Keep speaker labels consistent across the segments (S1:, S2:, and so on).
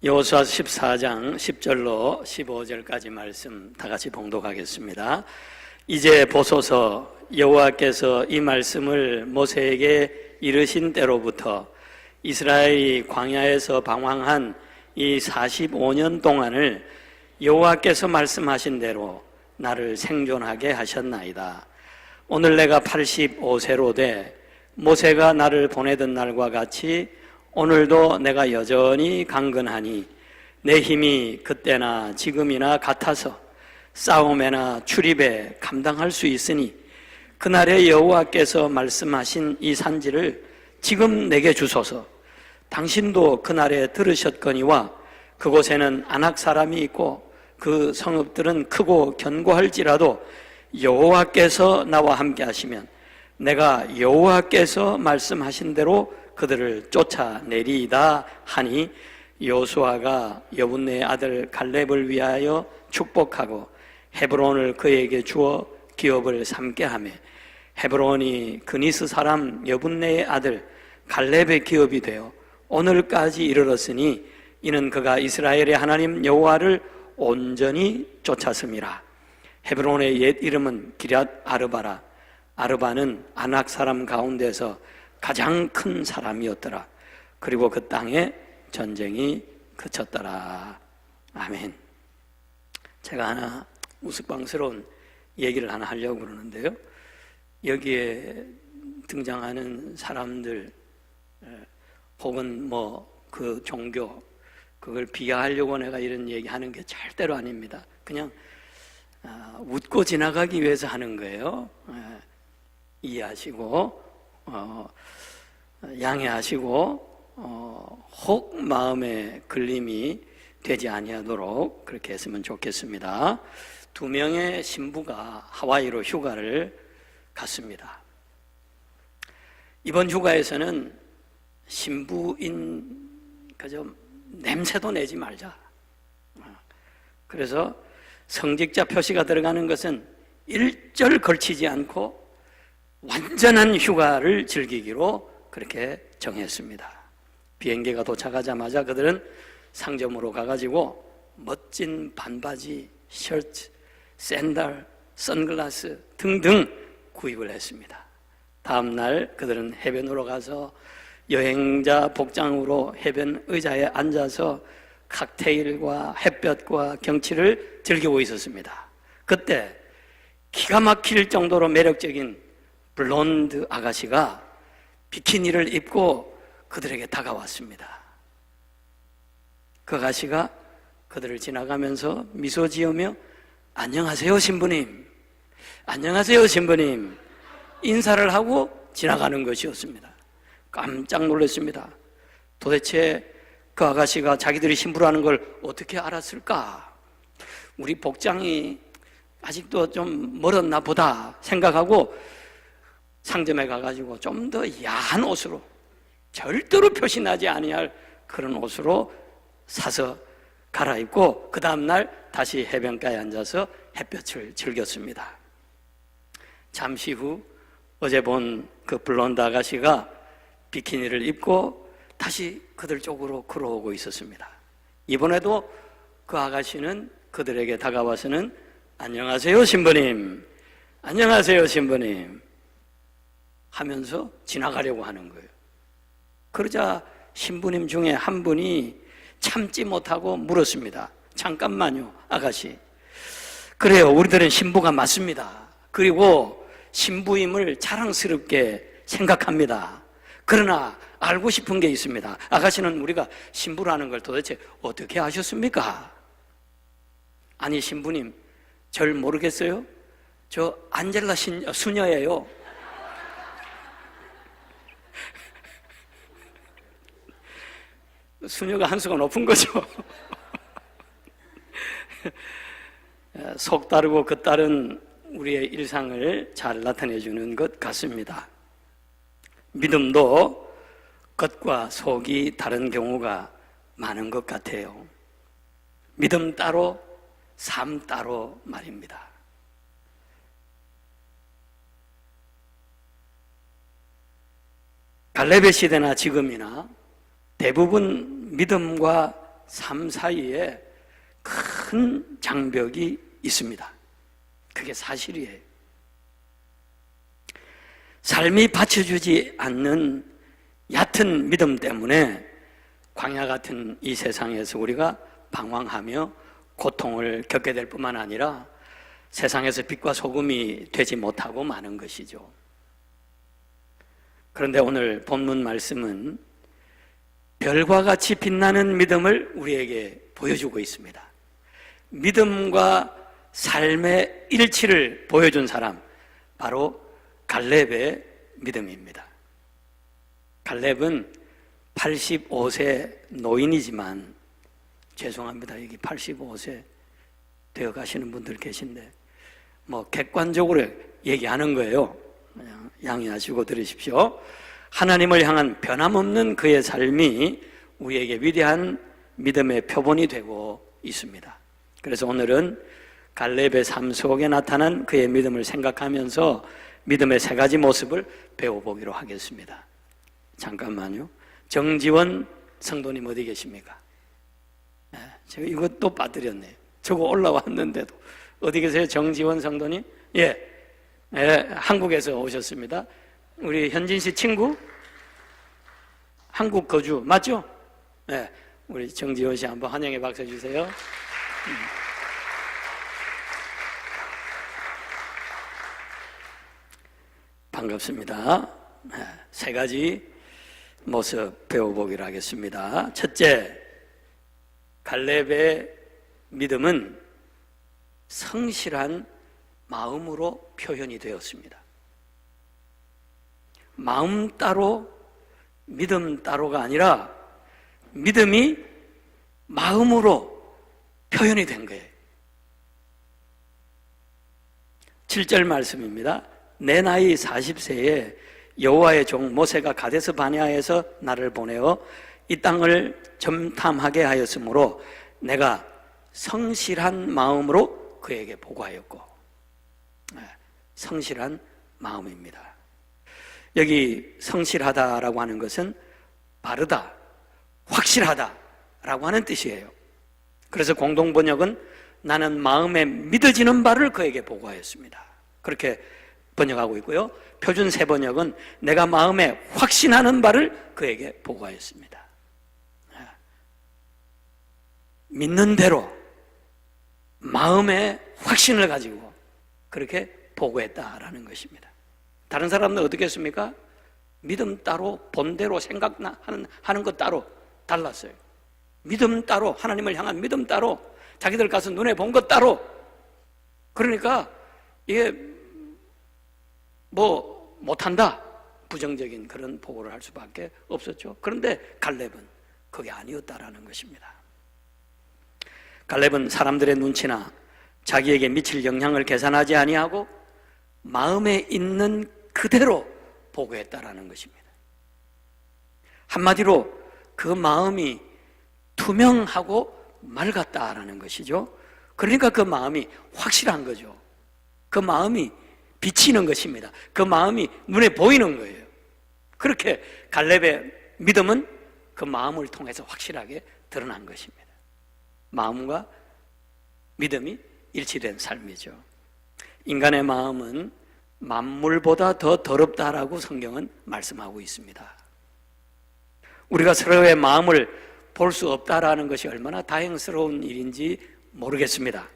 S1: 여호수아 14장 10절로 15절까지 말씀 다 같이 봉독하겠습니다. 이제 보소서, 여호와께서 이 말씀을 모세에게 이르신 때로부터 이스라엘이 광야에서 방황한 이 45년 동안을 여호와께서 말씀하신 대로 나를 생존하게 하셨나이다. 오늘 내가 85세로 돼 모세가 나를 보내던 날과 같이 오늘도 내가 여전히 강건하니 내 힘이 그때나 지금이나 같아서 싸움에나 출입에 감당할 수 있으니 그날에 여호와께서 말씀하신 이 산지를 지금 내게 주소서. 당신도 그날에 들으셨거니와 그곳에는 아낙 사람이 있고 그 성읍들은 크고 견고할지라도 여호와께서 나와 함께 하시면 내가 여호와께서 말씀하신 대로 그들을 쫓아내리이다 하니, 여호수아가 여분네의 아들 갈렙을 위하여 축복하고 헤브론을 그에게 주어 기업을 삼게 하며 헤브론이 그니스 사람 여분네의 아들 갈렙의 기업이 되어 오늘까지 이르렀으니 이는 그가 이스라엘의 하나님 여호와를 온전히 쫓았음이라. 헤브론의 옛 이름은 기럇 아르바라. 아르바는 아낙 사람 가운데서 가장 큰 사람이었더라. 그리고 그 땅에 전쟁이 그쳤더라. 아멘. 제가 하나 우스꽝스러운 얘기를 하나 하려고 그러는데요, 여기에 등장하는 사람들 혹은 그 종교, 그걸 비하하려고 내가 이런 얘기하는 게 절대로 아닙니다. 그냥 웃고 지나가기 위해서 하는 거예요. 이해하시고 양해하시고 혹 마음에 걸림이 되지 아니하도록 그렇게 했으면 좋겠습니다. 2명의 신부가 하와이로 휴가를 갔습니다. 이번 휴가에서는 신부인 그저 냄새도 내지 말자. 그래서 성직자 표시가 들어가는 것은 일절 걸치지 않고 완전한 휴가를 즐기기로 그렇게 정했습니다. 비행기가 도착하자마자 그들은 상점으로 가가지고 멋진 반바지, 셔츠, 샌들, 선글라스 등등 구입을 했습니다. 다음 날 그들은 해변으로 가서 여행자 복장으로 해변 의자에 앉아서 칵테일과 햇볕과 경치를 즐기고 있었습니다. 그때 기가 막힐 정도로 매력적인 블론드 아가씨가 비키니를 입고 그들에게 다가왔습니다. 그 아가씨가 그들을 지나가면서 미소 지으며 안녕하세요 신부님, 안녕하세요 신부님 인사를 하고 지나가는 것이었습니다. 깜짝 놀랐습니다. 도대체 그 아가씨가 자기들이 신부라는 걸 어떻게 알았을까? 우리 복장이 아직도 좀 멀었나 보다 생각하고 상점에 가가지고 좀 더 야한 옷으로, 절대로 표시나지 아니할 그런 옷으로 사서 갈아입고 그 다음날 다시 해변가에 앉아서 햇볕을 즐겼습니다. 잠시 후 어제 본 그 블론드 아가씨가 비키니를 입고 다시 그들 쪽으로 걸어오고 있었습니다. 이번에도 그 아가씨는 그들에게 다가와서는 안녕하세요 신부님, 안녕하세요 신부님 하면서 지나가려고 하는 거예요. 그러자 신부님 중에 한 분이 참지 못하고 물었습니다. 잠깐만요 아가씨, 그래요 우리들은 신부가 맞습니다. 그리고 신부임을 자랑스럽게 생각합니다. 그러나 알고 싶은 게 있습니다. 아가씨는 우리가 신부라는 걸 도대체 어떻게 아셨습니까? 아니 신부님, 절 모르겠어요? 저 안젤라 수녀예요. 수녀가 한 수가 높은 거죠. 속다르고 겉다른 우리의 일상을 잘 나타내주는 것 같습니다. 믿음도 겉과 속이 다른 경우가 많은 것 같아요. 믿음 따로, 삶 따로 말입니다. 갈렙의 시대나 지금이나 대부분 믿음과 삶 사이에 큰 장벽이 있습니다. 그게 사실이에요. 삶이 받쳐주지 않는 얕은 믿음 때문에 광야 같은 이 세상에서 우리가 방황하며 고통을 겪게 될 뿐만 아니라 세상에서 빛과 소금이 되지 못하고 마는 것이죠. 그런데 오늘 본문 말씀은 별과 같이 빛나는 믿음을 우리에게 보여주고 있습니다. 믿음과 삶의 일치를 보여준 사람, 바로 갈렙의 믿음입니다. 갈렙은 85세 노인이지만, 죄송합니다, 여기 85세 되어 가시는 분들 계신데 객관적으로 얘기하는 거예요. 그냥 양해하시고 들으십시오. 하나님을 향한 변함없는 그의 삶이 우리에게 위대한 믿음의 표본이 되고 있습니다. 그래서 오늘은 갈렙의 삶 속에 나타난 그의 믿음을 생각하면서 믿음의 세 가지 모습을 배워보기로 하겠습니다. 잠깐만요. 정지원 성도님 어디 계십니까? 제가 이것도 빠뜨렸네요. 저거 올라왔는데도. 어디 계세요? 정지원 성도님? 예, 한국에서 오셨습니다. 우리 현진 씨 친구? 한국 거주 맞죠? 네, 우리 정지원 씨 한번 환영의 박수 주세요. 반갑습니다. 세 가지 모습 배워보기로 하겠습니다. 첫째, 갈렙의 믿음은 성실한 마음으로 표현이 되었습니다. 마음 따로 믿음 따로가 아니라 믿음이 마음으로 표현이 된 거예요. 7절 말씀입니다. 내 나이 40세에 여호와의 종 모세가 가데스 바네아에서 나를 보내어 이 땅을 점탐하게 하였으므로 내가 성실한 마음으로 그에게 보고하였고, 성실한 마음입니다. 여기 성실하다라고 하는 것은 바르다, 확실하다라고 하는 뜻이에요. 그래서 공동번역은 나는 마음에 믿어지는 바를 그에게 보고하였습니다, 그렇게 번역하고 있고요. 표준 세번역은 내가 마음에 확신하는 바를 그에게 보고하였습니다. 믿는 대로 마음의 확신을 가지고 그렇게 보고했다라는 것입니다. 다른 사람들은 어떻게 했습니까? 믿음 따로 본대로 생각하는 것 따로 달랐어요. 믿음 따로, 하나님을 향한 믿음 따로, 자기들 가서 눈에 본 것 따로. 그러니까 이게 못한다, 부정적인 그런 보고를 할 수밖에 없었죠. 그런데 갈렙은 그게 아니었다라는 것입니다. 갈렙은 사람들의 눈치나 자기에게 미칠 영향을 계산하지 아니하고 마음에 있는 그대로 보고했다라는 것입니다. 한마디로 그 마음이 투명하고 맑았다라는 것이죠. 그러니까 그 마음이 확실한 거죠. 그 마음이 비치는 것입니다. 그 마음이 눈에 보이는 거예요. 그렇게 갈렙의 믿음은 그 마음을 통해서 확실하게 드러난 것입니다. 마음과 믿음이 일치된 삶이죠. 인간의 마음은 만물보다 더 더럽다라고 성경은 말씀하고 있습니다. 우리가 서로의 마음을 볼 수 없다라는 것이 얼마나 다행스러운 일인지 모르겠습니다.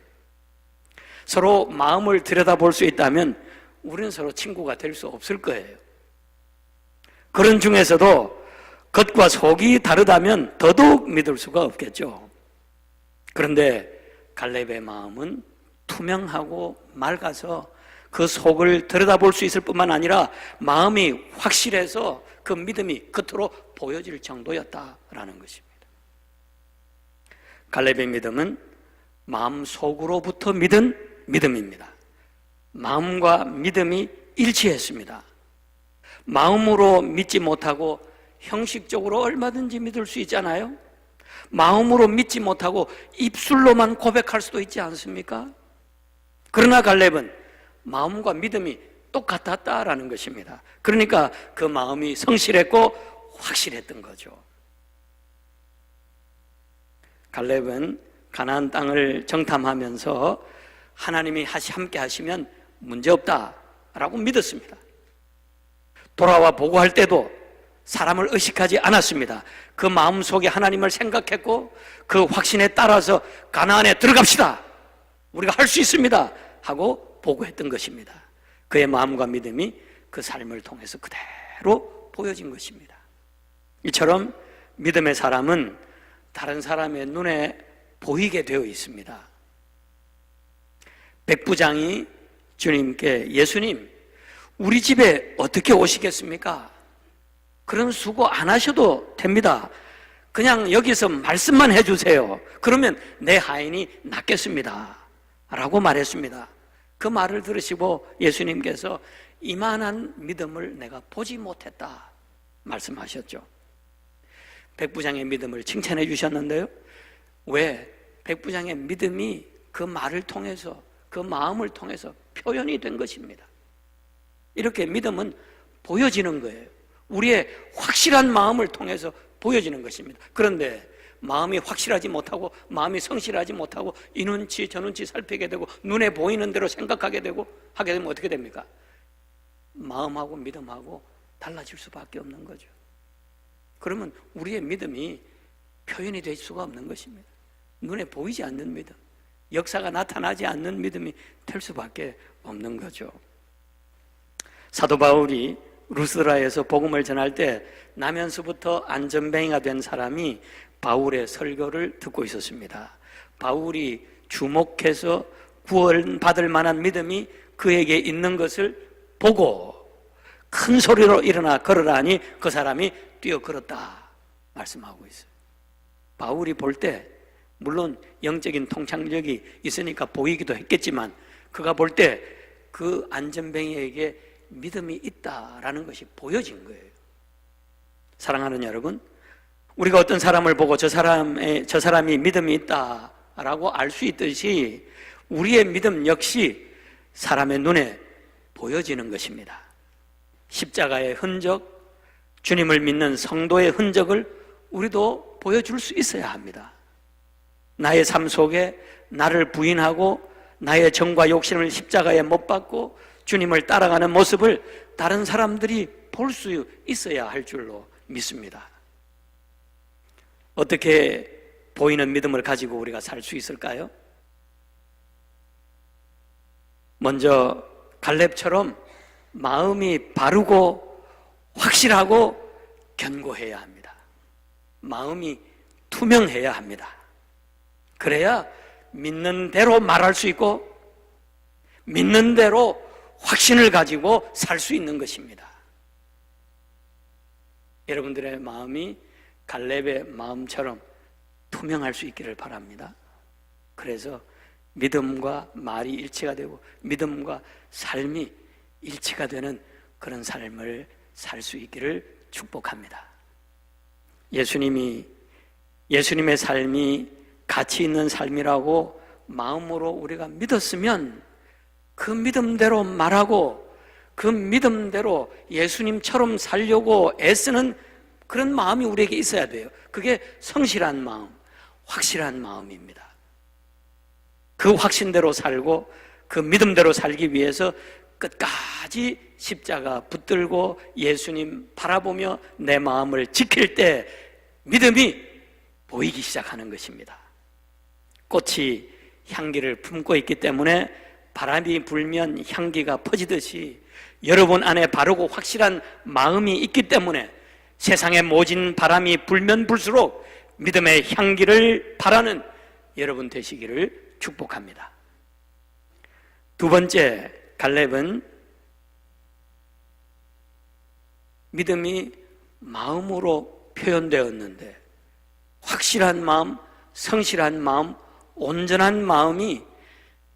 S1: 서로 마음을 들여다볼 수 있다면 우리는 서로 친구가 될 수 없을 거예요. 그런 중에서도 겉과 속이 다르다면 더더욱 믿을 수가 없겠죠. 그런데 갈렙의 마음은 투명하고 맑아서 그 속을 들여다볼 수 있을 뿐만 아니라 마음이 확실해서 그 믿음이 겉으로 보여질 정도였다라는 것입니다. 갈렙의 믿음은 마음 속으로부터 믿은 믿음입니다. 마음과 믿음이 일치했습니다. 마음으로 믿지 못하고 형식적으로 얼마든지 믿을 수 있잖아요. 마음으로 믿지 못하고 입술로만 고백할 수도 있지 않습니까? 그러나 갈렙은 마음과 믿음이 똑같았다라는 것입니다. 그러니까 그 마음이 성실했고 확실했던 거죠. 갈렙은 가나안 땅을 정탐하면서 하나님이 함께 하시면 문제없다라고 믿었습니다. 돌아와 보고할 때도 사람을 의식하지 않았습니다. 그 마음속에 하나님을 생각했고 그 확신에 따라서 가나안에 들어갑시다, 우리가 할 수 있습니다 하고 보고했던 것입니다. 그의 마음과 믿음이 그 삶을 통해서 그대로 보여진 것입니다. 이처럼 믿음의 사람은 다른 사람의 눈에 보이게 되어 있습니다. 백부장이 주님께, 예수님, 우리 집에 어떻게 오시겠습니까? 그런 수고 안 하셔도 됩니다. 그냥 여기서 말씀만 해주세요. 그러면 내 하인이 낫겠습니다 라고 말했습니다. 그 말을 들으시고 예수님께서 이만한 믿음을 내가 보지 못했다 말씀하셨죠. 백부장의 믿음을 칭찬해 주셨는데요, 왜? 백부장의 믿음이 그 말을 통해서, 그 마음을 통해서 표현이 된 것입니다. 이렇게 믿음은 보여지는 거예요. 우리의 확실한 마음을 통해서 보여지는 것입니다. 그런데 마음이 확실하지 못하고 마음이 성실하지 못하고 이 눈치 저 눈치 살피게 되고 눈에 보이는 대로 생각하게 되고 하게 되면 어떻게 됩니까? 마음하고 믿음하고 달라질 수밖에 없는 거죠. 그러면 우리의 믿음이 표현이 될 수가 없는 것입니다. 눈에 보이지 않는 믿음, 역사가 나타나지 않는 믿음이 될 수밖에 없는 거죠. 사도 바울이 루스드라에서 복음을 전할 때 나면서부터 안전뱅이가 된 사람이 바울의 설교를 듣고 있었습니다. 바울이 주목해서 구원받을 만한 믿음이 그에게 있는 것을 보고 큰 소리로 일어나 걸으라 하니 그 사람이 뛰어 걸었다 말씀하고 있어요. 바울이 볼 때 물론 영적인 통찰력이 있으니까 보이기도 했겠지만 그가 볼 때 그 안전뱅이에게 믿음이 있다라는 것이 보여진 거예요. 사랑하는 여러분, 우리가 어떤 사람을 보고 저 사람이 믿음이 있다라고 알 수 있듯이 우리의 믿음 역시 사람의 눈에 보여지는 것입니다. 십자가의 흔적, 주님을 믿는 성도의 흔적을 우리도 보여줄 수 있어야 합니다. 나의 삶 속에 나를 부인하고 나의 정과 욕심을 십자가에 못 박고 주님을 따라가는 모습을 다른 사람들이 볼 수 있어야 할 줄로 믿습니다. 어떻게 보이는 믿음을 가지고 우리가 살 수 있을까요? 먼저 갈렙처럼 마음이 바르고 확실하고 견고해야 합니다. 마음이 투명해야 합니다. 그래야 믿는 대로 말할 수 있고 믿는 대로 확신을 가지고 살 수 있는 것입니다. 여러분들의 마음이 갈렙의 마음처럼 투명할 수 있기를 바랍니다. 그래서 믿음과 말이 일치가 되고 믿음과 삶이 일치가 되는 그런 삶을 살 수 있기를 축복합니다. 예수님의 삶이 가치 있는 삶이라고 마음으로 우리가 믿었으면 그 믿음대로 말하고 그 믿음대로 예수님처럼 살려고 애쓰는 그런 마음이 우리에게 있어야 돼요. 그게 성실한 마음, 확실한 마음입니다. 그 확신대로 살고 그 믿음대로 살기 위해서 끝까지 십자가 붙들고 예수님 바라보며 내 마음을 지킬 때 믿음이 보이기 시작하는 것입니다. 꽃이 향기를 품고 있기 때문에 바람이 불면 향기가 퍼지듯이 여러분 안에 바르고 확실한 마음이 있기 때문에 세상에 모진 바람이 불면 불수록 믿음의 향기를 바라는 여러분 되시기를 축복합니다. 두 번째, 갈렙은 믿음이 마음으로 표현되었는데 확실한 마음, 성실한 마음, 온전한 마음이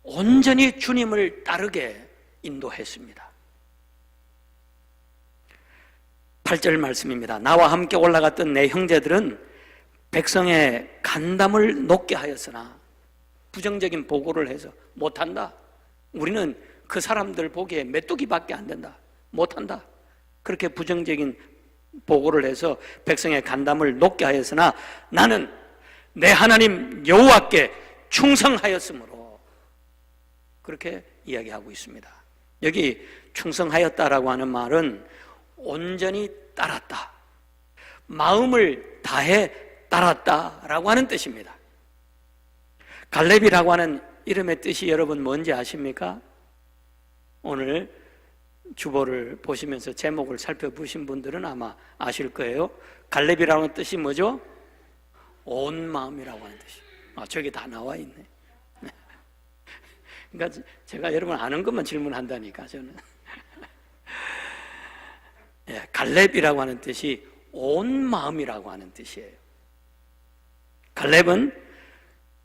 S1: 온전히 주님을 따르게 인도했습니다. 8절 말씀입니다. 나와 함께 올라갔던 내 형제들은 백성의 간담을 높게 하였으나 부정적인 보고를 해서 못한다. 우리는 그 사람들 보기에 메뚜기밖에 안 된다. 못한다. 그렇게 부정적인 보고를 해서 백성의 간담을 높게 하였으나 나는 내 하나님 여호와께 충성하였으므로 그렇게 이야기하고 있습니다. 여기 충성하였다라고 하는 말은 온전히 따랐다, 마음을 다해 따랐다라고 하는 뜻입니다. 갈렙이라고 하는 이름의 뜻이 여러분 뭔지 아십니까? 오늘 주보를 보시면서 제목을 살펴보신 분들은 아마 아실 거예요. 갈렙이라고 하는 뜻이 뭐죠? 온 마음이라고 하는 뜻이. 저기 다 나와 있네. 그러니까 제가 여러분 아는 것만 질문한다니까 저는. 예, 갈렙이라고 하는 뜻이 온 마음이라고 하는 뜻이에요. 갈렙은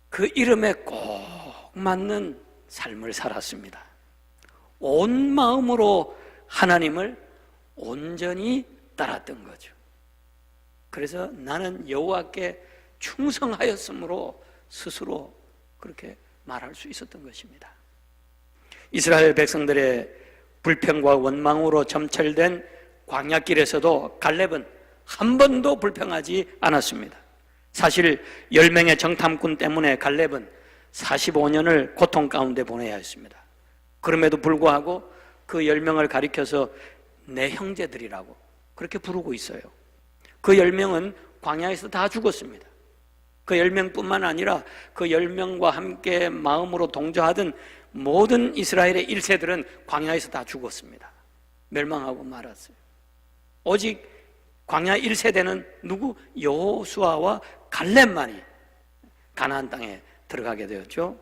S1: 그 이름에 꼭 맞는 삶을 살았습니다. 온 마음으로 하나님을 온전히 따랐던 거죠. 그래서 나는 여호와께 충성하였으므로 스스로 그렇게 말할 수 있었던 것입니다. 이스라엘 백성들의 불평과 원망으로 점철된 광야길에서도 갈렙은 한 번도 불평하지 않았습니다. 사실 10명의 정탐꾼 때문에 갈렙은 45년을 고통 가운데 보내야 했습니다. 그럼에도 불구하고 그 10명을 가리켜서 내 형제들이라고 그렇게 부르고 있어요. 그 10명은 광야에서 다 죽었습니다. 그 10명뿐만 아니라 그 10명과 함께 마음으로 동조하던 모든 이스라엘의 1세들은 광야에서 다 죽었습니다. 멸망하고 말았어요. 오직 광야 1세대는 누구? 여호수아와 갈렙만이 가나안 땅에 들어가게 되었죠.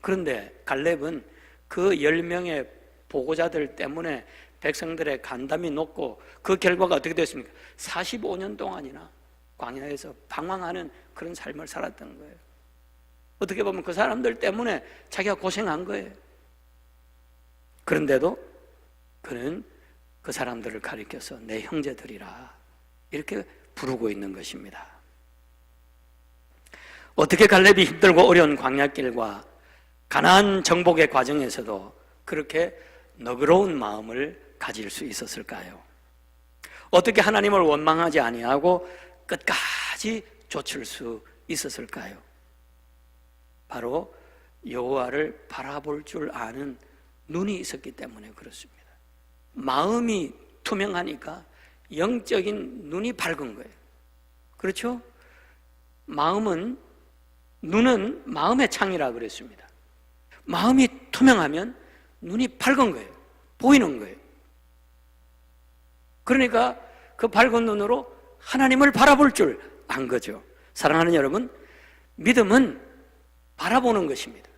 S1: 그런데 갈렙은 그 10명의 보고자들 때문에 백성들의 간담이 높고 그 결과가 어떻게 됐습니까? 45년 동안이나 광야에서 방황하는 그런 삶을 살았던 거예요. 어떻게 보면 그 사람들 때문에 자기가 고생한 거예요. 그런데도 그는 그 사람들을 가리켜서 내 형제들이라 이렇게 부르고 있는 것입니다. 어떻게 갈렙이 힘들고 어려운 광야길과 가나안 정복의 과정에서도 그렇게 너그러운 마음을 가질 수 있었을까요? 어떻게 하나님을 원망하지 아니하고 끝까지 좇을 수 있었을까요? 바로 여호와를 바라볼 줄 아는 눈이 있었기 때문에 그렇습니다. 마음이 투명하니까 영적인 눈이 밝은 거예요. 그렇죠? 눈은 마음의 창이라 그랬습니다. 마음이 투명하면 눈이 밝은 거예요. 보이는 거예요. 그러니까 그 밝은 눈으로 하나님을 바라볼 줄 안 거죠. 사랑하는 여러분, 믿음은 바라보는 것입니다.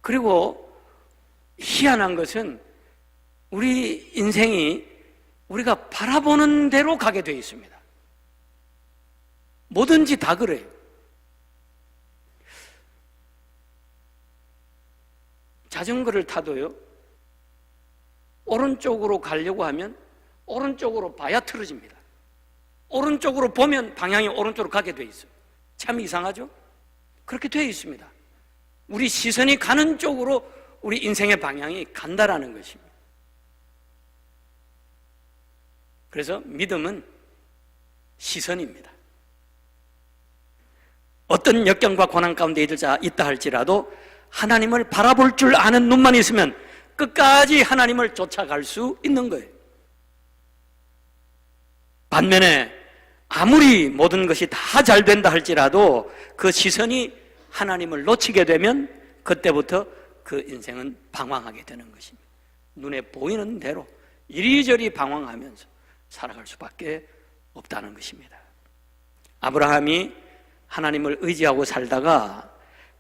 S1: 그리고 희한한 것은 우리 인생이 우리가 바라보는 대로 가게 되어 있습니다. 뭐든지 다 그래요. 자전거를 타도요, 오른쪽으로 가려고 하면 오른쪽으로 봐야 틀어집니다. 오른쪽으로 보면 방향이 오른쪽으로 가게 되어 있어요. 참 이상하죠? 그렇게 되어 있습니다. 우리 시선이 가는 쪽으로 우리 인생의 방향이 간다라는 것입니다. 그래서 믿음은 시선입니다. 어떤 역경과 고난 가운데 있다 할지라도 하나님을 바라볼 줄 아는 눈만 있으면 끝까지 하나님을 쫓아갈 수 있는 거예요. 반면에 아무리 모든 것이 다 잘 된다 할지라도 그 시선이 하나님을 놓치게 되면 그때부터 그 인생은 방황하게 되는 것입니다. 눈에 보이는 대로 이리저리 방황하면서 살아갈 수밖에 없다는 것입니다. 아브라함이 하나님을 의지하고 살다가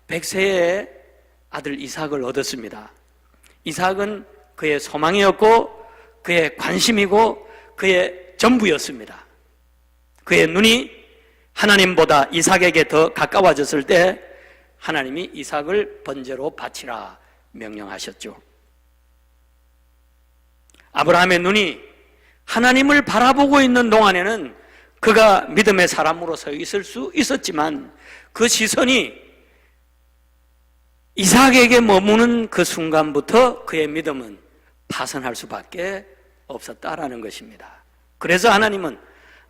S1: 100세의 아들 이삭을 얻었습니다. 이삭은 그의 소망이었고 그의 관심이고 그의 전부였습니다. 그의 눈이 하나님보다 이삭에게 더 가까워졌을 때 하나님이 이삭을 번제로 바치라 명령하셨죠. 아브라함의 눈이 하나님을 바라보고 있는 동안에는 그가 믿음의 사람으로 서 있을 수 있었지만 그 시선이 이삭에게 머무는 그 순간부터 그의 믿음은 파산할 수밖에 없었다라는 것입니다. 그래서 하나님은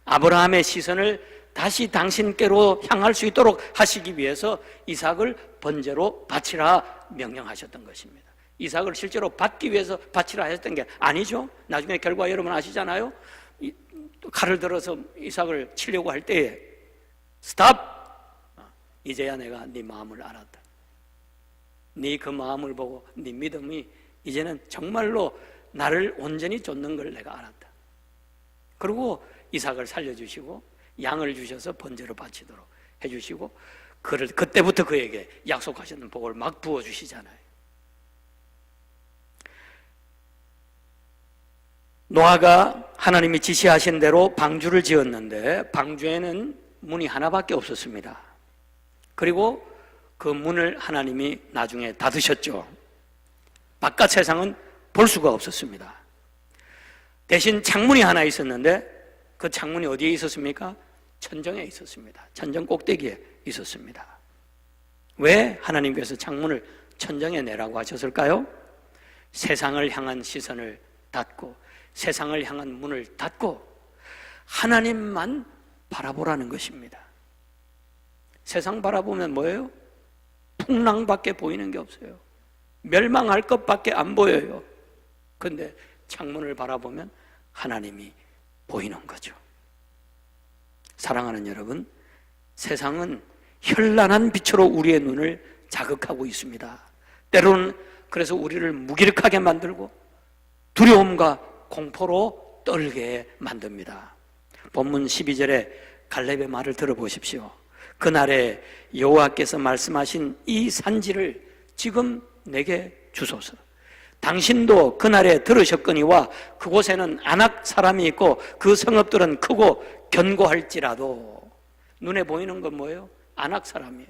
S1: 아브라함의 시선을 다시 당신께로 향할 수 있도록 하시기 위해서 이삭을 번제로 바치라 명령하셨던 것입니다. 이삭을 실제로 받기 위해서 바치라 하셨던 게 아니죠. 나중에 결과 여러분 아시잖아요. 칼을 들어서 이삭을 치려고 할 때에 스탑! 이제야 내가 네 마음을 알았다. 네 그 마음을 보고 네 믿음이 이제는 정말로 나를 온전히 쫓는 걸 내가 알았다. 그리고 이삭을 살려주시고 양을 주셔서 번제로 바치도록 해주시고 그때부터 그에게 약속하셨던 복을 막 부어주시잖아요. 노아가 하나님이 지시하신 대로 방주를 지었는데 방주에는 문이 하나밖에 없었습니다. 그리고 그 문을 하나님이 나중에 닫으셨죠. 바깥 세상은 볼 수가 없었습니다. 대신 창문이 하나 있었는데 그 창문이 어디에 있었습니까? 천정에 있었습니다. 천정 꼭대기에 있었습니다. 왜 하나님께서 창문을 천정에 내라고 하셨을까요? 세상을 향한 시선을 닫고 세상을 향한 문을 닫고 하나님만 바라보라는 것입니다. 세상 바라보면 뭐예요? 풍랑밖에 보이는 게 없어요. 멸망할 것밖에 안 보여요. 그런데 창문을 바라보면 하나님이 보이는 거죠. 사랑하는 여러분, 세상은 현란한 빛으로 우리의 눈을 자극하고 있습니다. 때로는 그래서 우리를 무기력하게 만들고 두려움과 공포로 떨게 만듭니다. 본문 12절에 갈렙의 말을 들어보십시오. 그날에 여호와께서 말씀하신 이 산지를 지금 내게 주소서. 당신도 그날에 들으셨거니와 그곳에는 아낙 사람이 있고 그 성읍들은 크고 견고할지라도. 눈에 보이는 건 뭐예요? 아낙 사람이에요.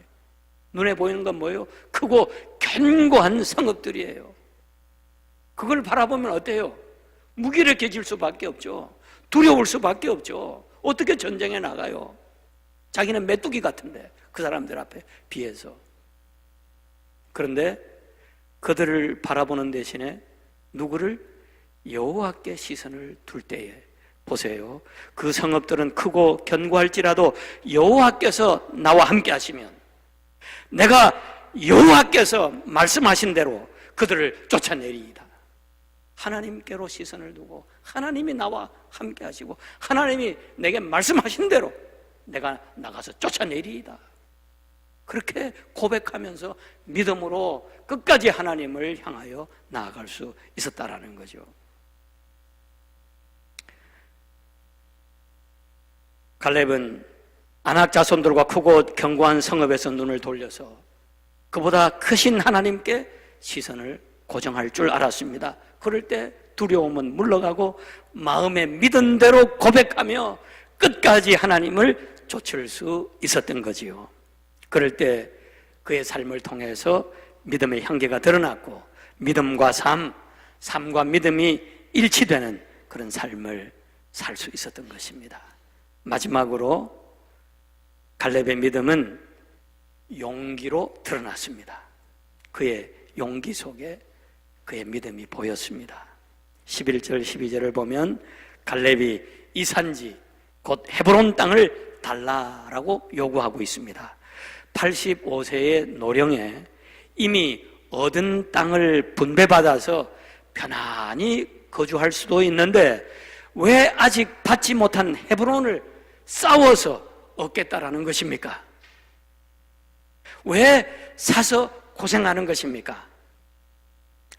S1: 눈에 보이는 건 뭐예요? 크고 견고한 성읍들이에요. 그걸 바라보면 어때요? 무기력해질 수밖에 없죠. 두려울 수밖에 없죠. 어떻게 전쟁에 나가요? 자기는 메뚜기 같은데 그 사람들 앞에 비해서. 그런데 그들을 바라보는 대신에 누구를? 여호와께 시선을 둘 때에 보세요. 그 성읍들은 크고 견고할지라도 여호와께서 나와 함께 하시면, 내가 여호와께서 말씀하신 대로 그들을 쫓아내리이다. 하나님께로 시선을 두고 하나님이 나와 함께 하시고 하나님이 내게 말씀하신 대로 내가 나가서 쫓아내리이다. 그렇게 고백하면서 믿음으로 끝까지 하나님을 향하여 나아갈 수 있었다라는 거죠. 갈렙은 아낙 자손들과 크고 견고한 성읍에서 눈을 돌려서 그보다 크신 하나님께 시선을 고정할 줄 알았습니다. 그럴 때 두려움은 물러가고 마음의 믿은 대로 고백하며 끝까지 하나님을 쫓을 수 있었던 거지요. 그럴 때 그의 삶을 통해서 믿음의 향기가 드러났고 믿음과 삶과 믿음이 일치되는 그런 삶을 살 수 있었던 것입니다. 마지막으로 갈렙의 믿음은 용기로 드러났습니다. 그의 용기 속에 그의 믿음이 보였습니다. 11절 12절을 보면 갈렙이 이 산지 곧 헤브론 땅을 달라라고 요구하고 있습니다. 85세의 노령에 이미 얻은 땅을 분배받아서 편안히 거주할 수도 있는데 왜 아직 받지 못한 헤브론을 싸워서 얻겠다라는 것입니까? 왜 사서 고생하는 것입니까?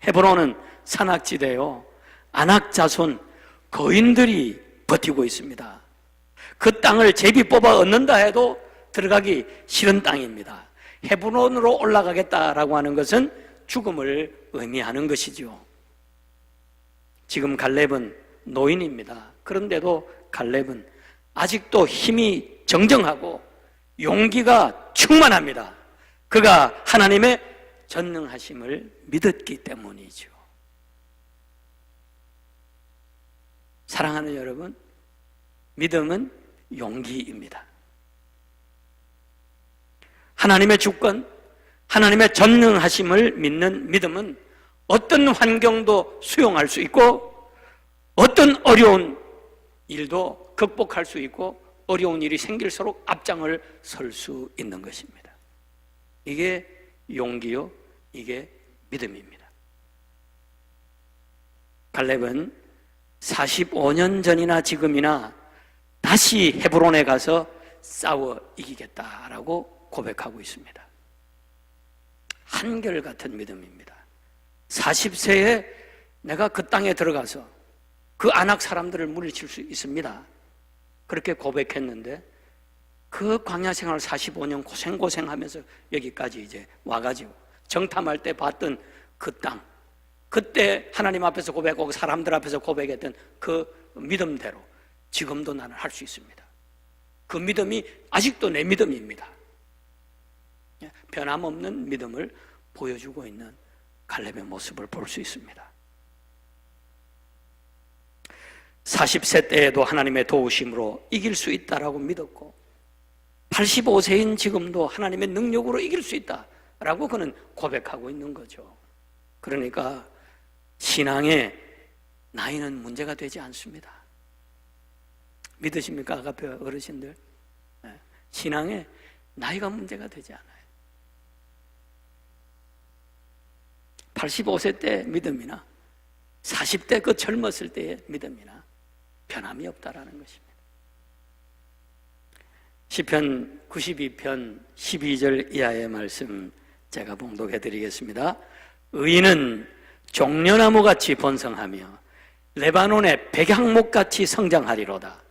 S1: 헤브론은 산악지대요. 아낙 자손 거인들이 버티고 있습니다. 그 땅을 제비 뽑아 얻는다 해도 들어가기 싫은 땅입니다. 헤브론으로 올라가겠다라고 하는 것은 죽음을 의미하는 것이죠. 지금 갈렙은 노인입니다. 그런데도 갈렙은 아직도 힘이 정정하고 용기가 충만합니다. 그가 하나님의 전능하심을 믿었기 때문이죠. 사랑하는 여러분, 믿음은 용기입니다. 하나님의 주권, 하나님의 전능하심을 믿는 믿음은 어떤 환경도 수용할 수 있고 어떤 어려운 일도 극복할 수 있고 어려운 일이 생길수록 앞장을 설 수 있는 것입니다. 이게 용기요, 이게 믿음입니다. 갈렙은 45년 전이나 지금이나 다시 헤브론에 가서 싸워 이기겠다라고 고백하고 있습니다. 한결같은 믿음입니다. 40세에 내가 그 땅에 들어가서 그 안악 사람들을 물리칠 수 있습니다. 그렇게 고백했는데 그 광야 생활 45년 고생하면서 여기까지 이제 와가지고 정탐할 때 봤던 그 땅, 그때 하나님 앞에서 고백하고 사람들 앞에서 고백했던 그 믿음대로 지금도 나는 할 수 있습니다. 그 믿음이 아직도 내 믿음입니다. 변함없는 믿음을 보여주고 있는 갈렙의 모습을 볼 수 있습니다. 40세 때에도 하나님의 도우심으로 이길 수 있다라고 믿었고 85세인 지금도 하나님의 능력으로 이길 수 있다라고 그는 고백하고 있는 거죠. 그러니까 신앙의 나이는 문제가 되지 않습니다. 믿으십니까? 아가페 어르신들, 신앙의 나이가 문제가 되지 않아요. 85세 때 믿음이나 40대 그 젊었을 때의 믿음이나 변함이 없다라는 것입니다. 시편 92편 12절 이하의 말씀 제가 봉독해 드리겠습니다. 의인은 종려나무같이 번성하며 레바논의 백향목같이 성장하리로다.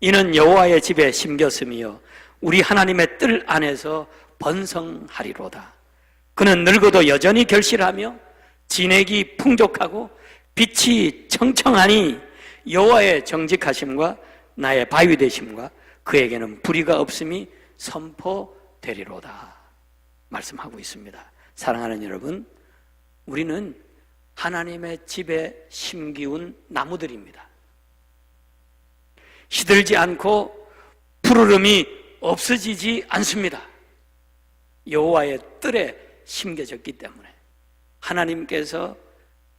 S1: 이는 여호와의 집에 심겼으며 우리 하나님의 뜰 안에서 번성하리로다. 그는 늙어도 여전히 결실하며 진액이 풍족하고 빛이 청청하니 여호와의 정직하심과 나의 바위 되심과 그에게는 불의가 없음이 선포되리로다 말씀하고 있습니다. 사랑하는 여러분, 우리는 하나님의 집에 심기운 나무들입니다. 시들지 않고 푸르름이 없어지지 않습니다. 여호와의 뜰에 심겨졌기 때문에 하나님께서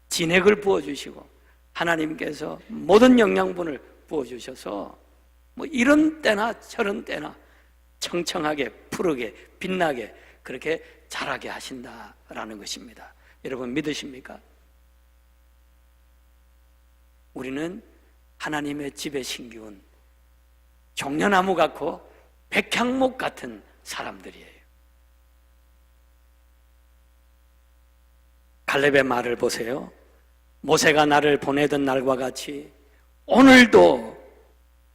S1: 진액을 부어주시고 하나님께서 모든 영양분을 부어주셔서 뭐 이런 때나 저런 때나 청청하게 푸르게 빛나게 그렇게 자라게 하신다라는 것입니다. 여러분 믿으십니까? 우리는 하나님의 집에 심기운 종려나무 같고 백향목 같은 사람들이에요. 갈렙의 말을 보세요. 모세가 나를 보내던 날과 같이 오늘도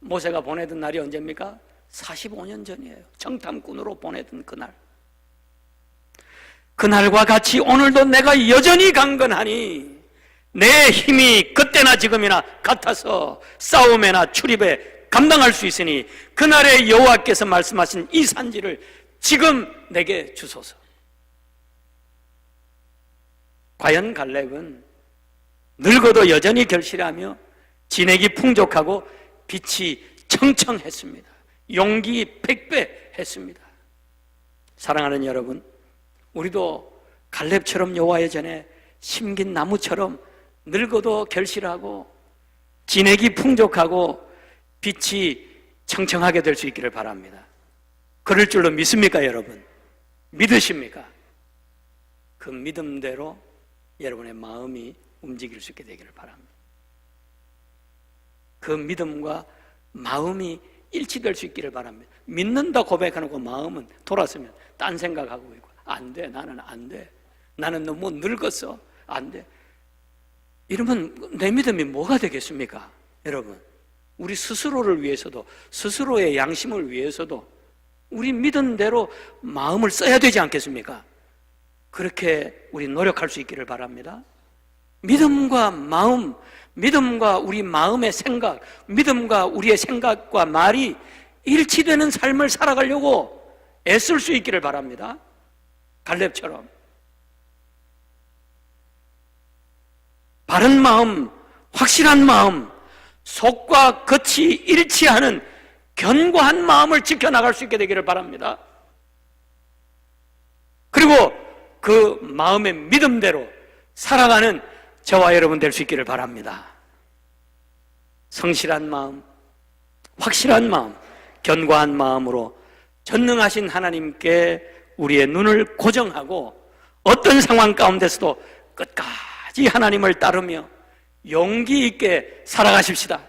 S1: 모세가 보내던 날이 언제입니까? 45년 전이에요. 정탐꾼으로 보내던 그날. 그날과 같이 오늘도 내가 여전히 강건하니 내 힘이 그때나 지금이나 같아서 싸움에나 출입에 감당할 수 있으니 그날에 여호와께서 말씀하신 이 산지를 지금 내게 주소서. 과연 갈렙은 늙어도 여전히 결실하며 진액이 풍족하고 빛이 청청했습니다. 용기 백배했습니다. 사랑하는 여러분, 우리도 갈렙처럼 여호와의 전에 심긴 나무처럼 늙어도 결실하고 진액이 풍족하고 빛이 청청하게 될 수 있기를 바랍니다. 그럴 줄로 믿습니까, 여러분? 믿으십니까? 그 믿음대로 여러분의 마음이 움직일 수 있게 되기를 바랍니다. 그 믿음과 마음이 일치될 수 있기를 바랍니다. 믿는다 고백하는 그 마음은 돌아서면 딴 생각하고 있고 안 돼, 나는 안 돼, 나는 너무 늙었어, 안 돼. 이러면 내 믿음이 뭐가 되겠습니까? 여러분, 우리 스스로를 위해서도 스스로의 양심을 위해서도 우리 믿음대로 마음을 써야 되지 않겠습니까? 그렇게 우리 노력할 수 있기를 바랍니다. 믿음과 마음, 믿음과 우리 마음의 생각, 믿음과 우리의 생각과 말이 일치되는 삶을 살아가려고 애쓸 수 있기를 바랍니다. 갈렙처럼 바른 마음, 확실한 마음, 속과 겉이 일치하는 견고한 마음을 지켜나갈 수 있게 되기를 바랍니다. 그리고 그 마음의 믿음대로 살아가는 저와 여러분 될 수 있기를 바랍니다. 성실한 마음, 확실한 마음, 견고한 마음으로 전능하신 하나님께 우리의 눈을 고정하고 어떤 상황 가운데서도 끝까지 하나님을 따르며 용기 있게 살아가십시다.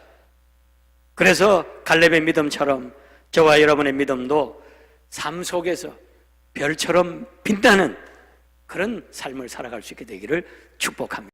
S1: 그래서 갈렙의 믿음처럼 저와 여러분의 믿음도 삶 속에서 별처럼 빛나는 그런 삶을 살아갈 수 있게 되기를 축복합니다.